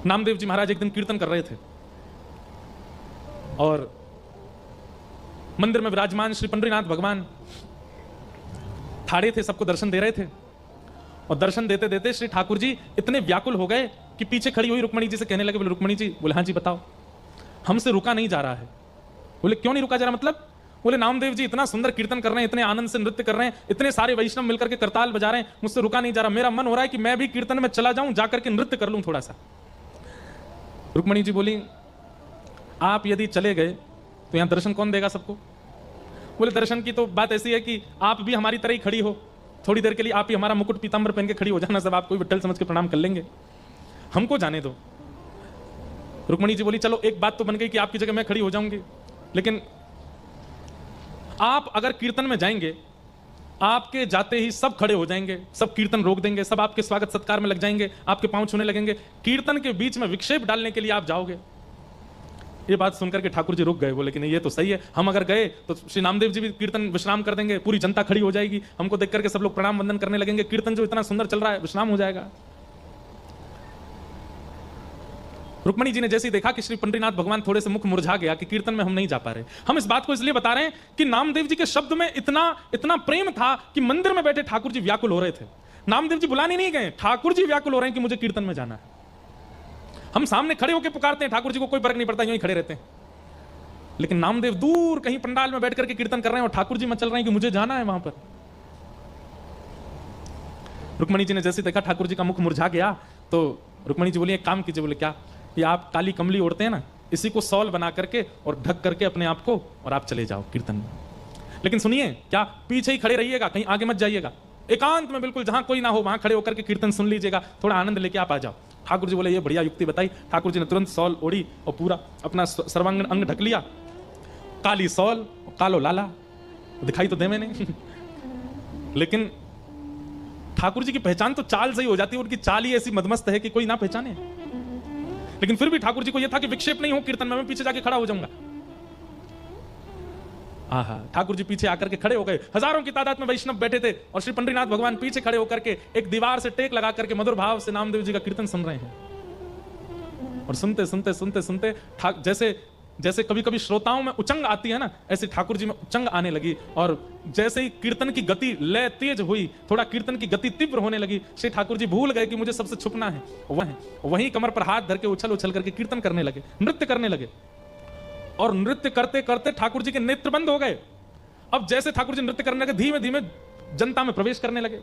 नामदेव जी महाराज एक दिन कीर्तन कर रहे थे और मंदिर में विराजमान श्री पंडरीनाथ भगवान ठाड़े थे, सबको दर्शन दे रहे थे। और दर्शन देते देते श्री ठाकुर जी इतने व्याकुल हो गए कि पीछे खड़ी हुई रुक्मणी जी से कहने लगे, बोले रुक्मणी जी, बोले हाँ जी बताओ, हमसे रुका नहीं जा रहा है। बोले क्यों नहीं रुका जा रहा, मतलब? बोले नामदेव जी इतना सुंदर कीर्तन कर रहे हैं, इतने आनंद से नृत्य कर रहे हैं, इतने सारे वैष्णव मिलकर के करताल बजा रहे हैं, मुझसे रुका नहीं जा रहा। मेरा मन हो रहा है कि मैं भी कीर्तन में चला जाऊं, जाकर के नृत्य कर लूं थोड़ा सा। रुक्मणी जी बोली, आप यदि चले गए तो यहां दर्शन कौन देगा सबको? बोले दर्शन की तो बात ऐसी है कि आप भी हमारी तरह ही खड़ी हो, थोड़ी देर के लिए आप ही हमारा मुकुट पीतांबर पहन के खड़ी हो जाना, सब आपको विट्ठल समझ के प्रणाम कर लेंगे, हमको जाने दो। रुक्मणी जी बोली, चलो एक बात तो बन गई कि आपकी जगह मैं खड़ी हो जाऊंगी, लेकिन आप अगर कीर्तन में जाएंगे, आपके जाते ही सब खड़े हो जाएंगे, सब कीर्तन रोक देंगे, सब आपके स्वागत सत्कार में लग जाएंगे, आपके पांव छूने लगेंगे, कीर्तन के बीच में विक्षेप डालने के लिए आप जाओगे। ये बात सुनकर के ठाकुर जी रुक गए, बोले कि नहीं ये तो सही है, हम अगर गए तो श्री नामदेव जी भी कीर्तन विश्राम कर देंगे, पूरी जनता खड़ी हो जाएगी, हमको देख करके सब लोग प्रणाम वंदन करने लगेंगे, कीर्तन जो इतना सुंदर चल रहा है विश्राम हो जाएगा। रुक्मणी जी ने जैसे ही देखा कि श्री पंडरीनाथ भगवान थोड़े से मुख मुरझा गया कि कीर्तन में हम नहीं जा पा रहे। हम इस बात को इसलिए बता रहे हैं कि नामदेव जी के शब्द में इतना इतना प्रेम था कि मंदिर में बैठे ठाकुर जी व्याकुल हो रहे थे। नामदेव जी बुलाने नहीं गए, ठाकुर जी व्याकुल हो रहे हैं कि मुझे कीर्तन में जाना है। हम सामने खड़े होकर पुकारते हैं, ठाकुर जी को कोई फर्क नहीं पड़ता, यूं ही खड़े रहते हैं। लेकिन नामदेव दूर कहीं पंडाल में बैठ करके कीर्तन कर रहे हैं और ठाकुर जी मचल रहे हैं कि मुझे जाना है वहां पर। रुक्मणी जी ने जैसे देखा ठाकुर जी का मुख मुरझा गया तो रुक्मणी जी बोली, एक काम कीजिए। बोले क्या? ये आप काली कमली ओढ़ते हैं ना, इसी को सॉल बना करके और ढक करके अपने आप को और आप चले जाओ कीर्तन में। लेकिन सुनिए, क्या पीछे ही खड़े रहिएगा, कहीं आगे मत जाइएगा, एकांत में बिल्कुल जहां कोई ना हो वहां खड़े होकर के कीर्तन सुन लीजिएगा, थोड़ा आनंद लेके आप आ जाओ। ठाकुर जी बोले ये बढ़िया युक्ति बताई। ठाकुर जी ने तुरंत सॉल ओढ़ी और पूरा अपना सर्वांग अंग ढक लिया, काली सॉल, कालो लाला दिखाई तो दे मैंने लेकिन ठाकुर जी की पहचान तो चाल से ही हो जाती है, उनकी चाल ही ऐसी मदमस्त है कि कोई ना पहचाने। लेकिन फिर भी ठाकुर जी को यह था कि विक्षेप नहीं हो कीर्तन में, मैं पीछे जाके खड़ा हो जाऊंगा। आहा, ठाकुर जी पीछे आकर के खड़े हो गए। हजारों की तादाद में वैष्णव बैठे थे और श्री पंडरीनाथ भगवान पीछे खड़े होकर के एक दीवार से टेक लगा करके मधुर भाव से नामदेव जी का कीर्तन सुन रहे हैं। और सुनते सुनते सुनते सुनते जैसे जैसे कभी कभी श्रोताओं में उचंग आती है ना, ऐसे ठाकुर जी में उचंग आने लगी। और जैसे ही कीर्तन की गति लय तेज हुई, थोड़ा कीर्तन की गति तीव्र होने लगी, श्री ठाकुर जी भूल गए कि मुझे सबसे छुपना है। वहीं कमर पर हाथ धर के उछल उछल करके कीर्तन करने लगे, नृत्य करने लगे। और नृत्य करते करते ठाकुर जी के नेत्र बंद हो गए। अब जैसे ठाकुर जी नृत्य करने लगे, धीमे धीमे जनता में प्रवेश करने लगे।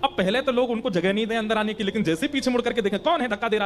अब पहले तो लोग उनको जगह नहीं दें अंदर आने की, लेकिन जैसे पीछे मुड़ करके देखें कौन है धक्का दे रहा